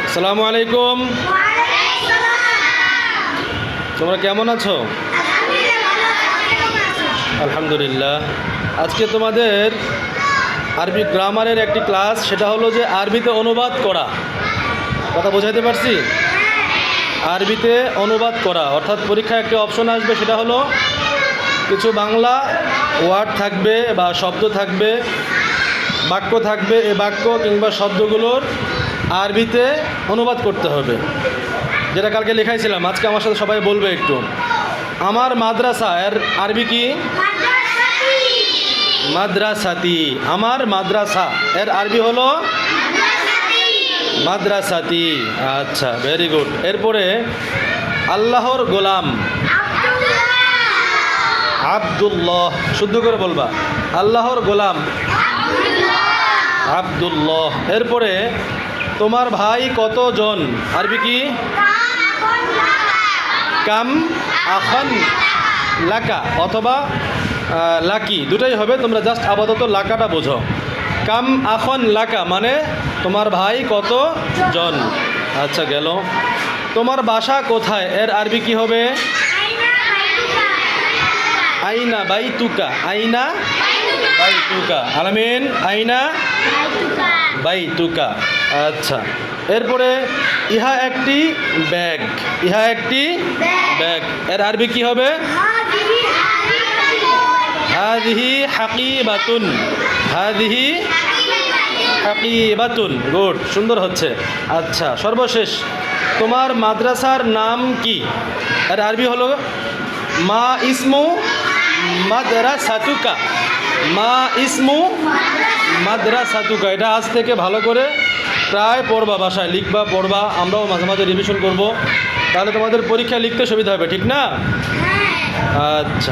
আসসালামু আলাইকুম। তোমরা কেমন আছো? আলহামদুলিল্লাহ। আজকে তোমাদের আরবি গ্রামারের একটি ক্লাস, সেটা হলো যে আরবিতে অনুবাদ করা। কথা বোঝাতে পারছি? আরবিতে অনুবাদ করা অর্থাৎ পরীক্ষায় একটি অপশন আসবে, সেটা হলো কিছু বাংলা ওয়ার্ড থাকবে বা শব্দ থাকবে, বাক্য থাকবে। এই বাক্য কিংবা শব্দগুলোর আরবিতে অনুবাদ করতে হবে, যেটা কালকে লেখাইছিলাম। আজকে আমার সাথে সবাই বলবে একটু। আমার মাদ্রাসা এর আরবি কি? মাদ্রাসাতি। আমার মাদ্রাসা এর আরবি হলো মাদ্রাসাতি। আচ্ছা, ভেরি গুড। এরপরে আল্লাহর গোলাম আব্দুল্লাহ। শুদ্ধ করে বলবা, আল্লাহর গোলাম আব্দুল্লাহ। এরপরে তোমার ভাই কতজন? আরবি কি? কাম আখান লাকা অথবা লাকি, দুটাই হবে। তোমরা জাস্ট আপাতত লাকাটা বোঝো। কাম আখন লাকা মানে তোমার ভাই কত জন। আচ্ছা, গেল। তোমার বাসা কোথায় এর আরবি কি হবে? আইনা বাইতুকা। আইনা বাইতুকা। আলামিন, আইনা বাইতুকা। আচ্ছা, এরপরে ইহা একটি ব্যাগ। ইহা একটি ব্যাগ এর আরবি কি হবে? হাযিহি হাকিবাতুন। হাযিহি হাকিবাতুন। গুড, সুন্দর হচ্ছে। আচ্ছা, সর্বশেষ তোমার মাদ্রাসার নাম কি এর আরবি হলো মা ইসমু মাদ্রাসাতুকা। মা ইসমু মাদ্রাসাতুকা। এটা আজ থেকে ভালো করে প্রায় পড়বা, বাসায় লিখবা, পড়বা। আমরাও মাঝে মাঝে রিভিশন করব, তাহলে তোমাদের পরীক্ষা লিখতে সুবিধা হবে, ঠিক না? আচ্ছা।